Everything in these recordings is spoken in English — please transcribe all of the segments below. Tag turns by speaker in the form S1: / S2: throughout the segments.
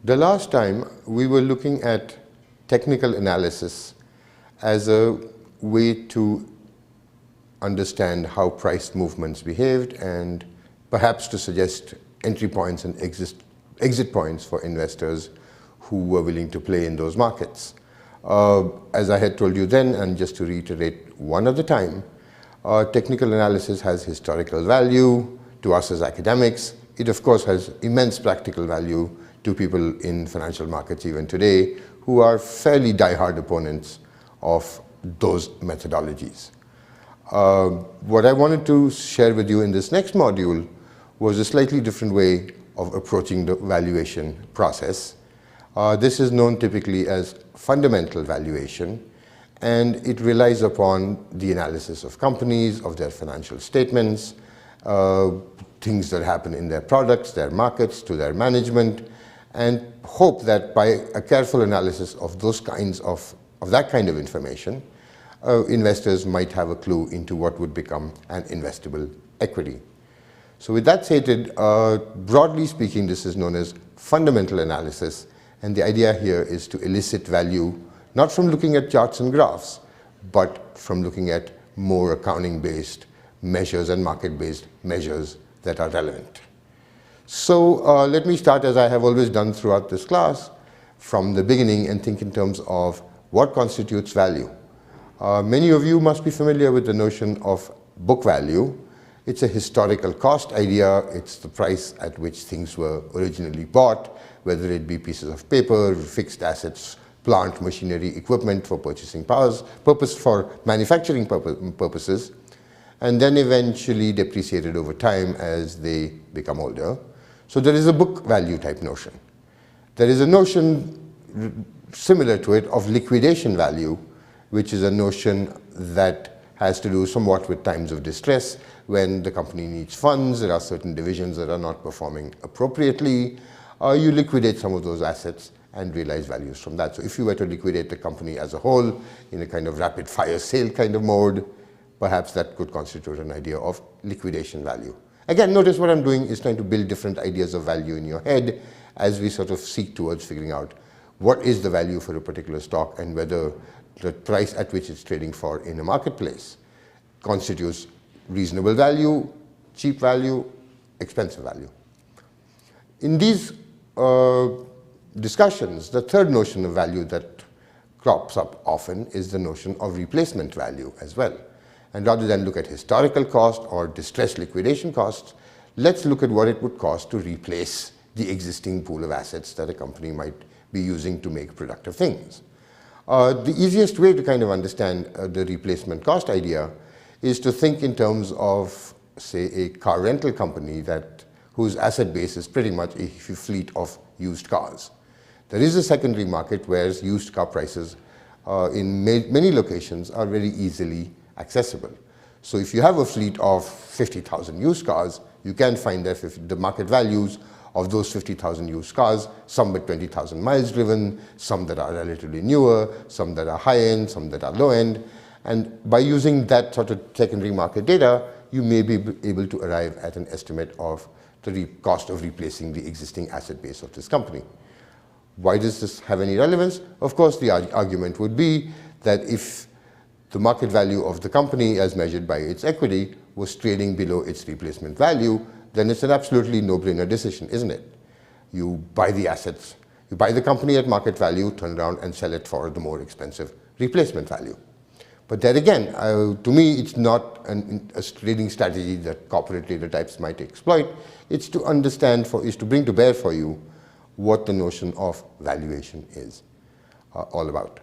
S1: The last time we were looking at technical analysis as a way to understand how price movements behaved and perhaps to suggest entry points and exit points for investors who were willing to play in those markets. As I had told you then, and just to reiterate one other time, technical analysis has historical value to us as academics. It of course has immense practical value to people in financial markets even today who are fairly die-hard opponents of those methodologies. What I wanted to share with you in this next module was a slightly different way of approaching the valuation process. This is known typically as fundamental valuation, and it relies upon the analysis of companies, of their financial statements, things that happen in their products, their markets, to their management, and hope that by a careful analysis of those kinds of that kind of information, investors might have a clue into what would become an investable equity. So with that stated, broadly speaking, this is known as fundamental analysis, and the idea here is to elicit value not from looking at charts and graphs, but from looking at more accounting-based measures and market-based measures that are relevant. So let me start, as I have always done throughout this class, from the beginning and think in terms of what constitutes value. Many of you must be familiar with the notion of book value. It's a historical cost idea. It's the price at which things were originally bought, whether it be pieces of paper, fixed assets, plant, machinery, equipment for purchasing for manufacturing purposes, and then eventually depreciated over time as they become older. So there is a book value type notion. There is a notion similar to it of liquidation value, which is a notion that has to do somewhat with times of distress. When the company needs funds, there are certain divisions that are not performing appropriately. You liquidate some of those assets and realize values from that. So if you were to liquidate the company as a whole in a kind of rapid fire sale kind of mode, perhaps that could constitute an idea of liquidation value. Again, notice what I'm doing is trying to build different ideas of value in your head as we sort of seek towards figuring out what is the value for a particular stock and whether the price at which it's trading for in a marketplace constitutes reasonable value, cheap value, expensive value. In these discussions, the third notion of value that crops up often is the notion of replacement value as well. And rather than look at historical cost or distress liquidation costs, let's look at what it would cost to replace the existing pool of assets that a company might be using to make productive things. The easiest way to kind of understand the replacement cost idea is to think in terms of, say, a car rental company whose asset base is pretty much a fleet of used cars. There is a secondary market where used car prices in many locations are very easily accessible. So if you have a fleet of 50,000 used cars, you can find that the market values of those 50,000 used cars, some with 20,000 miles driven, some that are relatively newer, some that are high-end, some that are low-end. And by using that sort of secondary market data, you may be able to arrive at an estimate of the cost of replacing the existing asset base of this company. Why does this have any relevance? Of course, the argument would be that if the market value of the company as measured by its equity was trading below its replacement value, then it's an absolutely no-brainer decision, isn't it? You buy the assets, you buy the company at market value, turn around and sell it for the more expensive replacement value. But there again, to me, it's not a trading strategy that corporate trader types might exploit. It's to understand, is to bring to bear for you what the notion of valuation is all about.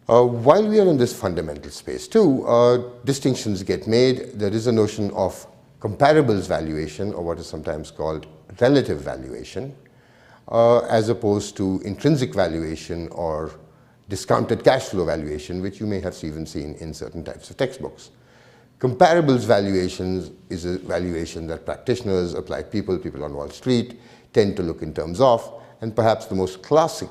S1: While we are in this fundamental space too, distinctions get made. There is a notion of comparables valuation, or what is sometimes called relative valuation, as opposed to intrinsic valuation or discounted cash flow valuation, which you may have even seen in certain types of textbooks. Comparables valuations is a valuation that practitioners, applied people on Wall Street tend to look in terms of, and perhaps the most classic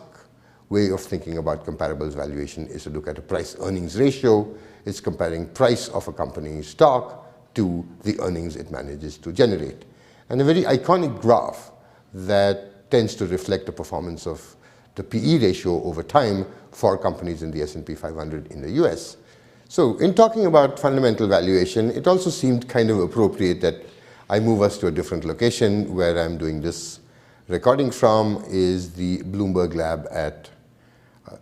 S1: way of thinking about comparables valuation is to look at a price-earnings ratio. It's comparing price of a company's stock to the earnings it manages to generate. And a very iconic graph that tends to reflect the performance of the PE ratio over time for companies in the S&P 500 in the US. So in talking about fundamental valuation, it also seemed kind of appropriate that I move us to a different location. Where I'm doing this recording from is the Bloomberg lab at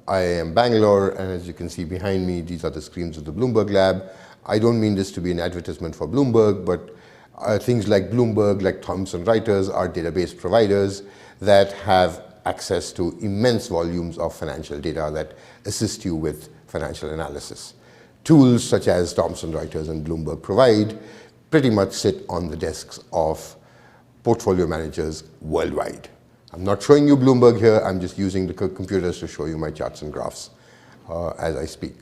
S1: IIM Bangalore, and as you can see behind me, these are the screens of the Bloomberg lab. I don't mean this to be an advertisement for Bloomberg, but things like Bloomberg, like Thomson Reuters, are database providers that have access to immense volumes of financial data that assist you with financial analysis. Tools such as Thomson Reuters and Bloomberg provide pretty much sit on the desks of portfolio managers worldwide. I'm not showing you Bloomberg here, I'm just using the computers to show you my charts and graphs as I speak.